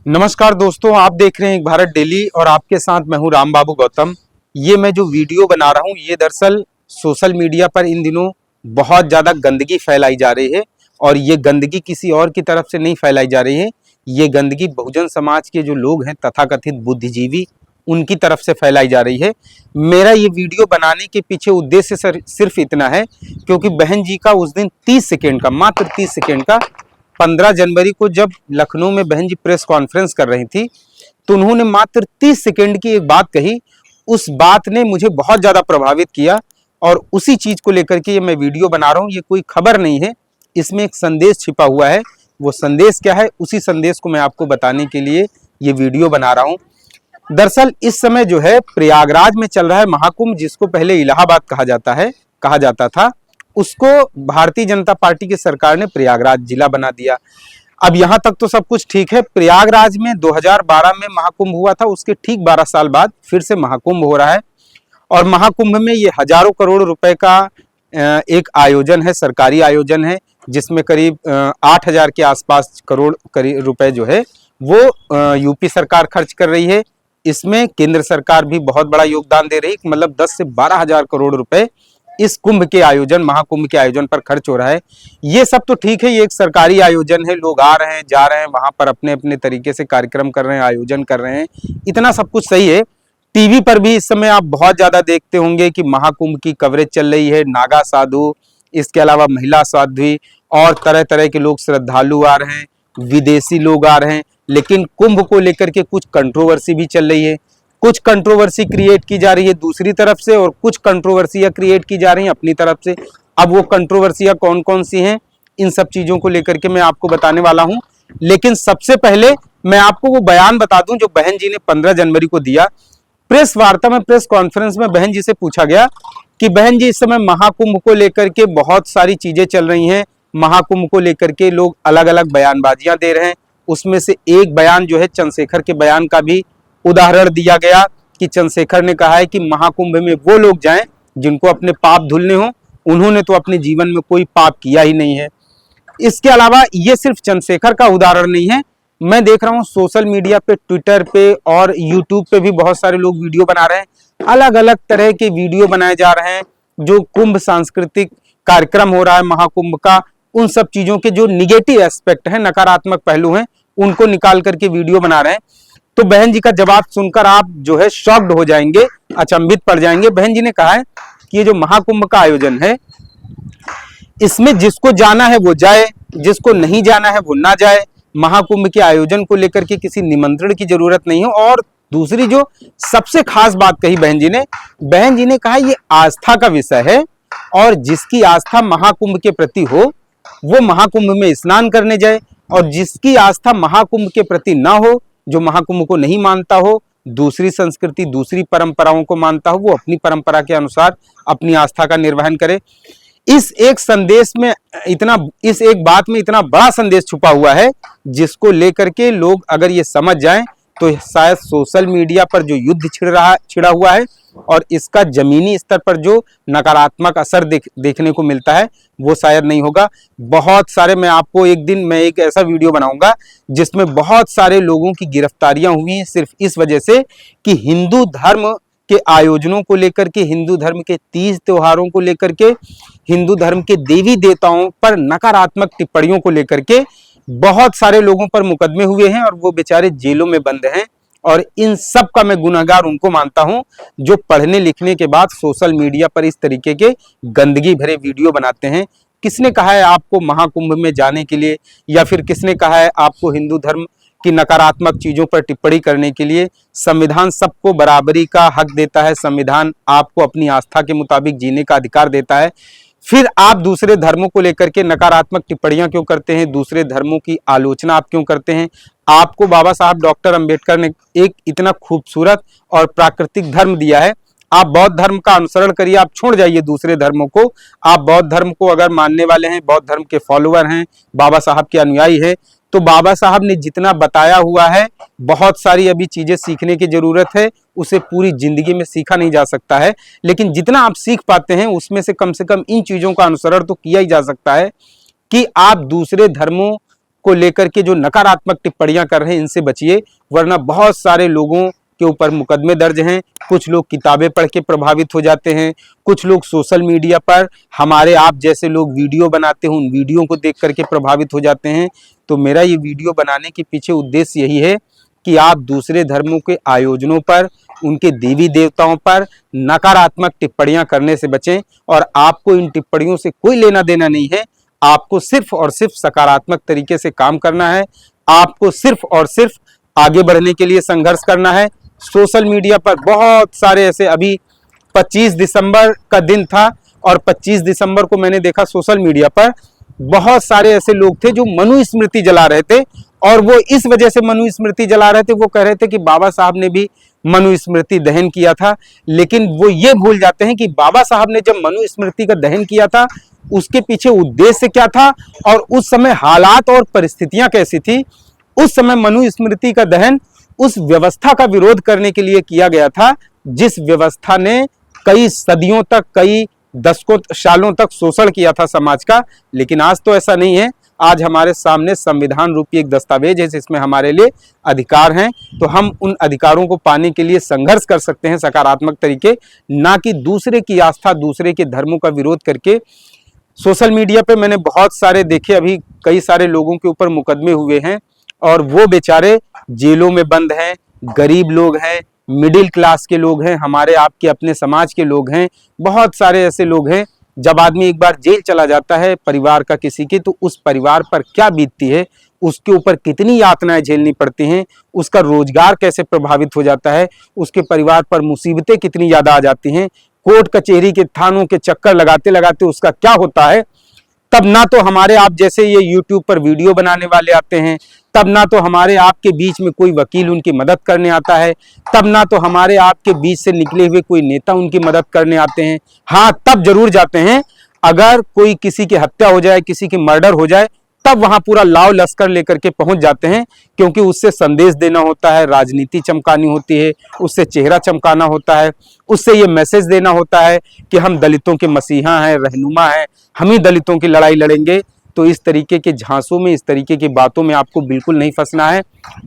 नमस्कार दोस्तों, आप देख रहे हैं एक भारत डेली और आपके साथ मैं हूं राम बाबू गौतम। ये मैं जो वीडियो बना रहा हूं ये दरअसल सोशल मीडिया पर इन दिनों बहुत ज़्यादा गंदगी फैलाई जा रही है और ये गंदगी किसी और की तरफ से नहीं फैलाई जा रही है। ये गंदगी बहुजन समाज के जो लोग हैं तथाकथित बुद्धिजीवी उनकी तरफ से फैलाई जा रही है। मेरा ये वीडियो बनाने के पीछे उद्देश्य सिर्फ इतना है क्योंकि बहन जी का उस दिन 30 सेकेंड का, मात्र 30 सेकेंड का 15 जनवरी को जब लखनऊ में बहन जी प्रेस कॉन्फ्रेंस कर रही थी तो उन्होंने मात्र 30 सेकेंड की एक बात कही। उस बात ने मुझे बहुत ज़्यादा प्रभावित किया और उसी चीज़ को लेकर के ये मैं वीडियो बना रहा हूँ। ये कोई खबर नहीं है, इसमें एक संदेश छिपा हुआ है। वो संदेश क्या है, उसी संदेश को मैं आपको बताने के लिए ये वीडियो बना रहा हूँ। दरअसल इस समय जो है प्रयागराज में चल रहा है महाकुंभ, जिसको पहले इलाहाबाद कहा जाता था, उसको भारतीय जनता पार्टी की सरकार ने प्रयागराज जिला बना दिया। अब यहां तक तो सब कुछ ठीक है। प्रयागराज में 2012 में महाकुंभ हुआ था, उसके ठीक 12 साल बाद फिर से महाकुंभ हो रहा है और महाकुंभ में ये हजारों करोड़ रुपए का एक आयोजन है, सरकारी आयोजन है, जिसमें करीब 8,000 के आसपास करोड़ रुपए जो है वो यूपी सरकार खर्च कर रही है। इसमें केंद्र सरकार भी बहुत बड़ा योगदान दे रही है, मतलब 10 से 12,000 करोड़ रुपए इस कुंभ के आयोजन, महाकुंभ के आयोजन पर खर्च हो रहा है। ये सब तो ठीक है, ये एक सरकारी आयोजन है, लोग आ रहे हैं, जा रहे हैं, वहां पर अपने अपने तरीके से कार्यक्रम कर रहे हैं, आयोजन कर रहे हैं, इतना सब कुछ सही है। टीवी पर भी इस समय आप बहुत ज्यादा देखते होंगे कि महाकुंभ की कवरेज चल रही है। नागा साधु, इसके अलावा महिला साध्वी और तरह तरह के लोग, श्रद्धालु आ रहे हैं, विदेशी लोग आ रहे हैं, लेकिन कुंभ को लेकर के कुछ कंट्रोवर्सी भी चल रही है। कुछ कंट्रोवर्सी क्रिएट की जा रही है दूसरी तरफ से और कुछ कंट्रोवर्सियां क्रिएट की जा रही हैं अपनी तरफ से। अब वो कंट्रोवर्सियां कौन कौन सी हैं, इन सब चीजों को लेकर के मैं आपको बताने वाला हूं। लेकिन सबसे पहले मैं आपको वो बयान बता दूं जो बहन जी ने 15 जनवरी को दिया। प्रेस वार्ता में, प्रेस कॉन्फ्रेंस में बहन जी से पूछा गया कि बहन जी, इस समय महाकुंभ को लेकर के बहुत सारी चीजें चल रही हैं, महाकुंभ को लेकर के लोग अलग अलग बयानबाजियां दे रहे हैं। उसमें से एक बयान जो है चंद्रशेखर के बयान का भी उदाहरण दिया गया कि चंद्रशेखर ने कहा है कि महाकुंभ में वो लोग जाएं जिनको अपने पाप धुलने हो, उन्होंने तो अपने जीवन में कोई पाप किया ही नहीं है। इसके अलावा ये सिर्फ चंद्रशेखर का उदाहरण नहीं है, मैं देख रहा हूँ सोशल मीडिया पे, ट्विटर पे और यूट्यूब पे भी बहुत सारे लोग वीडियो बना रहे हैं। अलग अलग तरह के वीडियो बनाए जा रहे हैं जो कुंभ सांस्कृतिक कार्यक्रम हो रहा है महाकुंभ का, उन सब चीजों के जो निगेटिव एस्पेक्ट है, नकारात्मक पहलू हैं, उनको निकाल करके वीडियो बना रहे हैं। तो बहन जी का जवाब सुनकर आप जो है शॉक्ड हो जाएंगे, अचंभित पड़ जाएंगे। बहन जी ने कहा है कि ये जो महाकुंभ का आयोजन है, इसमें जिसको जाना है वो जाए, जिसको नहीं जाना है वो ना जाए। महाकुंभ के आयोजन को लेकर के किसी निमंत्रण की जरूरत नहीं है। और दूसरी जो सबसे खास बात कही बहन जी ने कहा ये आस्था का विषय है और जिसकी आस्था महाकुंभ के प्रति हो वो महाकुंभ में स्नान करने जाए, और जिसकी आस्था महाकुंभ के प्रति ना हो, जो महाकुंभ को नहीं मानता हो, दूसरी संस्कृति, दूसरी परंपराओं को मानता हो, वो अपनी परंपरा के अनुसार अपनी आस्था का निर्वहन करे। इस एक संदेश में इस एक बात में इतना बड़ा संदेश छुपा हुआ है जिसको लेकर के लोग अगर ये समझ जाएं तो शायद सोशल मीडिया पर जो युद्ध छिड़ा हुआ है और इसका जमीनी स्तर पर जो नकारात्मक असर देखने को मिलता है वो शायद नहीं होगा। बहुत सारे, मैं आपको एक दिन मैं एक ऐसा वीडियो बनाऊंगा जिसमें बहुत सारे लोगों की गिरफ्तारियां हुई हैं सिर्फ इस वजह से कि हिंदू धर्म के आयोजनों को लेकर के, हिंदू धर्म के तीज त्योहारों को लेकर के, हिंदू धर्म के देवी देवताओं पर नकारात्मक टिप्पणियों को लेकर के बहुत सारे लोगों पर मुकदमे हुए हैं और वो बेचारे जेलों में बंद हैं। और इन सब का मैं गुनहगार उनको मानता हूं जो पढ़ने लिखने के बाद सोशल मीडिया पर इस तरीके के गंदगी भरे वीडियो बनाते हैं। किसने कहा है आपको महाकुंभ में जाने के लिए, या फिर किसने कहा है आपको हिंदू धर्म की नकारात्मक चीजों पर टिप्पणी करने के लिए? संविधान सबको बराबरी का हक देता है, संविधान आपको अपनी आस्था के मुताबिक जीने का अधिकार देता है। फिर आप दूसरे धर्मों को लेकर के नकारात्मक टिप्पणियां क्यों करते हैं, दूसरे धर्मों की आलोचना आप क्यों करते हैं? आपको बाबा साहब डॉक्टर अंबेडकर ने एक इतना खूबसूरत और प्राकृतिक धर्म दिया है, आप बौद्ध धर्म का अनुसरण करिए, आप छोड़ जाइए दूसरे धर्मों को। आप बौद्ध धर्म को अगर मानने वाले हैं, बौद्ध धर्म के फॉलोअर हैं, बाबा साहब के अनुयायी हैं, तो बाबा साहब ने जितना बताया हुआ है, बहुत सारी अभी चीजें सीखने की जरूरत है, उसे पूरी जिंदगी में सीखा नहीं जा सकता है, लेकिन जितना आप सीख पाते हैं उसमें से कम इन चीजों का अनुसरण तो किया ही जा सकता है कि आप दूसरे धर्मों को लेकर के जो नकारात्मक टिप्पणियां कर रहे हैं इनसे बचिए, वरना बहुत सारे लोगों के ऊपर मुकदमे दर्ज हैं। कुछ लोग किताबें पढ़ के प्रभावित हो जाते हैं, कुछ लोग सोशल मीडिया पर हमारे आप जैसे लोग वीडियो बनाते हैं उन वीडियो को देख करके प्रभावित हो जाते हैं। तो मेरा ये वीडियो बनाने के पीछे उद्देश्य यही है कि आप दूसरे धर्मों के आयोजनों पर, उनके देवी देवताओं पर नकारात्मक टिप्पणियां करने से बचें। और आपको इन टिप्पणियों से कोई लेना देना नहीं है, आपको सिर्फ और सिर्फ सकारात्मक तरीके से काम करना है। आपको सिर्फ और सिर्फ आगे बढ़ने के लिए संघर्ष करना है। सोशल मीडिया पर बहुत सारे ऐसे, अभी 25 दिसंबर का दिन था और 25 दिसंबर को मैंने देखा सोशल मीडिया पर बहुत सारे ऐसे लोग थे जो मनुस्मृति जला रहे थे। और वो इस वजह से मनुस्मृति जला रहे थे, वो कह रहे थे कि बाबा साहब ने भी मनुस्मृति दहन किया था। लेकिन वो ये भूल जाते हैं कि बाबा साहब ने जब मनुस्मृति का दहन किया था उसके पीछे उद्देश्य क्या था और उस समय हालात और परिस्थितियां कैसी थी। उस समय मनुस्मृति का दहन उस व्यवस्था का विरोध करने के लिए किया गया था जिस व्यवस्था ने कई सदियों तक, कई दशकों सालों तक शोषण किया था समाज का। लेकिन आज तो ऐसा नहीं है। आज हमारे सामने संविधान रूपी एक दस्तावेज है जिसमें हमारे लिए अधिकार हैं। तो हम उन अधिकारों को पाने के लिए संघर्ष कर सकते हैं सकारात्मक तरीके, ना कि दूसरे की आस्था, दूसरे के धर्मों का विरोध करके। सोशल मीडिया पे मैंने बहुत सारे देखे, अभी कई सारे लोगों के ऊपर मुकदमे हुए हैं और वो बेचारे जेलों में बंद हैं। गरीब लोग हैं, मिडिल क्लास के लोग हैं, हमारे आपके अपने समाज के लोग हैं। बहुत सारे ऐसे लोग हैं, जब आदमी एक बार जेल चला जाता है परिवार का किसी की, तो उस परिवार पर क्या बीतती है, उसके ऊपर कितनी यातनाएं झेलनी पड़ती हैं, उसका रोजगार कैसे प्रभावित हो जाता है, उसके परिवार पर मुसीबतें कितनी ज्यादा आ जाती हैं। कोर्ट कचहरी के थानों के चक्कर लगाते लगाते उसका क्या होता है। तब ना तो हमारे आप जैसे ये यूट्यूब पर वीडियो बनाने वाले आते हैं, तब ना तो हमारे आपके बीच में कोई वकील उनकी मदद करने आता है, तब ना तो हमारे आपके बीच से निकले हुए कोई नेता उनकी मदद करने आते हैं। हाँ, तब जरूर जाते हैं अगर कोई किसी की हत्या हो जाए, किसी की मर्डर हो जाए, तब वहां पूरा लाव लश्कर लेकर के पहुंच जाते हैं, क्योंकि उससे संदेश देना होता है, राजनीति चमकानी होती है, उससे चेहरा चमकाना होता है, उससे ये मैसेज देना होता है कि हम दलितों के मसीहा हैं, रहनुमा हैं, हम ही दलितों की लड़ाई लड़ेंगे। तो इस तरीके के झांसों में, इस तरीके की बातों में आपको बिल्कुल नहीं फंसना है।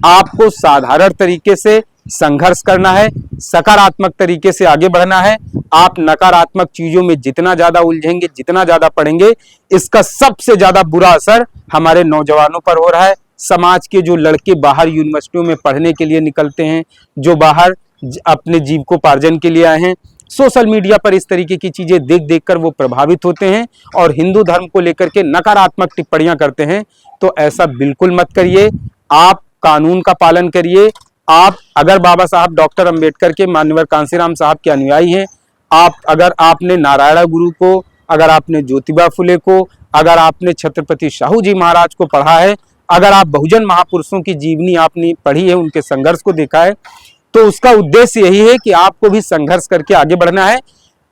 आपको साधारण तरीके से संघर्ष करना है, सकारात्मक तरीके से आगे बढ़ना है। आप नकारात्मक चीजों में जितना ज्यादा उलझेंगे, जितना ज्यादा पढ़ेंगे, इसका सबसे ज्यादा बुरा असर हमारे नौजवानों पर हो रहा है। समाज के जो लड़के बाहर यूनिवर्सिटियों में पढ़ने के लिए निकलते हैं, जो बाहर अपने जीविकोपार्जन के लिए आए हैं, सोशल मीडिया पर इस तरीके की चीजें देख देखकर वो प्रभावित होते हैं और हिंदू धर्म को लेकर के नकारात्मक टिप्पणियां करते हैं। तो ऐसा बिल्कुल मत करिए। आप कानून का पालन करिए। आप अगर बाबा साहब डॉक्टर अंबेडकर के, मान्यवर कांसीराम साहब के अनुयायी हैं, अगर आपने नारायण गुरु को, अगर आपने ज्योतिबा फुले को, अगर आपने छत्रपति शाहू जी महाराज को पढ़ा है, अगर आप बहुजन महापुरुषों की जीवनी आपने पढ़ी है, उनके संघर्ष को देखा है, तो उसका उद्देश्य यही है कि आपको भी संघर्ष करके आगे बढ़ना है।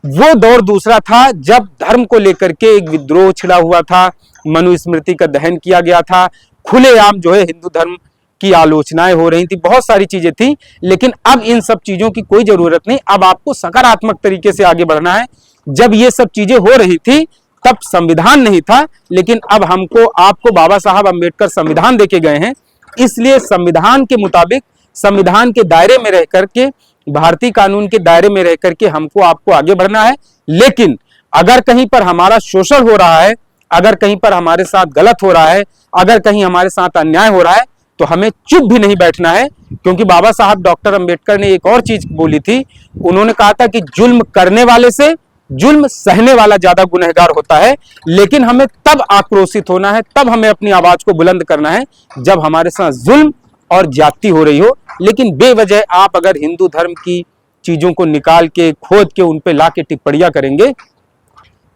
वो दौर दूसरा था जब धर्म को लेकर के एक विद्रोह छिड़ा हुआ था, मनुस्मृति का दहन किया गया था, खुलेआम जो है हिंदू धर्म की आलोचनाएं हो रही थी, बहुत सारी चीजें थी। लेकिन अब इन सब चीजों की कोई जरूरत नहीं। अब आपको सकारात्मक तरीके से आगे बढ़ना है। जब ये सब चीजें हो रही थी तब संविधान नहीं था, लेकिन अब आपको बाबा साहब अंबेडकर संविधान देके गए हैं, इसलिए संविधान के मुताबिक, संविधान के दायरे में रह करके, भारतीय कानून के दायरे में रह करके हमको आपको आगे बढ़ना है। लेकिन अगर कहीं पर हमारा शोषण हो रहा है, अगर कहीं पर हमारे साथ गलत हो रहा है, अगर कहीं हमारे साथ अन्याय हो रहा है, तो हमें चुप भी नहीं बैठना है। क्योंकि बाबा साहब डॉक्टर अंबेडकर ने एक और चीज बोली थी, उन्होंने कहा था कि जुल्म करने वाले से जुल्म सहने वाला ज्यादा गुनहगार होता है। लेकिन हमें तब आक्रोशित होना है, तब हमें अपनी आवाज को बुलंद करना है जब हमारे साथ जुल्म और ज्यादती हो रही हो। लेकिन बेवजह आप अगर हिंदू धर्म की चीजों को निकाल के, खोद के, उन पे ला के टिप्पणियां करेंगे,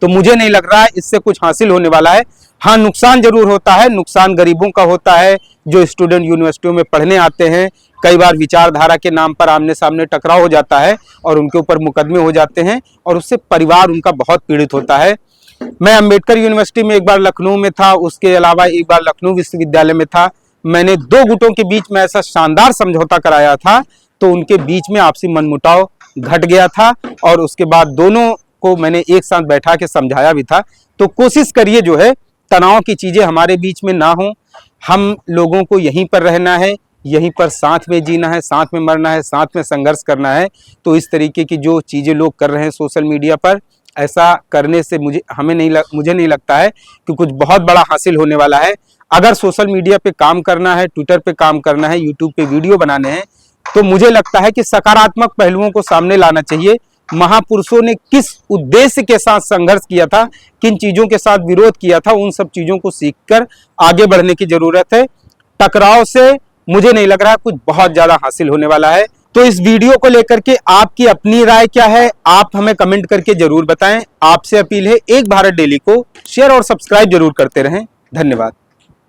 तो मुझे नहीं लग रहा है इससे कुछ हासिल होने वाला है। हाँ, नुकसान जरूर होता है। नुकसान गरीबों का होता है, जो स्टूडेंट यूनिवर्सिटियों में पढ़ने आते हैं। कई बार विचारधारा के नाम पर आमने सामने टकराव हो जाता है और उनके ऊपर मुकदमे हो जाते हैं और उससे परिवार उनका बहुत पीड़ित होता है। मैं अंबेडकर यूनिवर्सिटी में एक बार लखनऊ में था, उसके अलावा एक बार लखनऊ विश्वविद्यालय में था। मैंने दो गुटों के बीच में ऐसा शानदार समझौता कराया था, तो उनके बीच में आपसी मनमुटाव घट गया था और उसके बाद दोनों को मैंने एक साथ बैठा के समझाया भी था। तो कोशिश करिए जो है तनाव की चीजें हमारे बीच में ना हो। हम लोगों को यहीं पर रहना है, यहीं पर साथ में जीना है, साथ में मरना है, साथ में संघर्ष करना है। तो इस तरीके की जो चीज़ें लोग कर रहे हैं सोशल मीडिया पर, ऐसा करने से मुझे नहीं लगता है कि कुछ बहुत बड़ा हासिल होने वाला है। अगर सोशल मीडिया पे काम करना है, ट्विटर पे काम करना है, यूट्यूब पे वीडियो बनाने हैं, तो मुझे लगता है कि सकारात्मक पहलुओं को सामने लाना चाहिए। महापुरुषों ने किस उद्देश्य के साथ संघर्ष किया था, किन चीज़ों के साथ विरोध किया था, उन सब चीज़ों को सीखकर आगे बढ़ने की जरूरत है। टकराव से मुझे नहीं लग रहा कुछ बहुत ज्यादा हासिल होने वाला है। तो इस वीडियो को लेकर के आपकी अपनी राय क्या है, आप हमें कमेंट करके जरूर बताएं। आपसे अपील है, एक भारत डेली को शेयर और सब्सक्राइब जरूर करते रहें। धन्यवाद।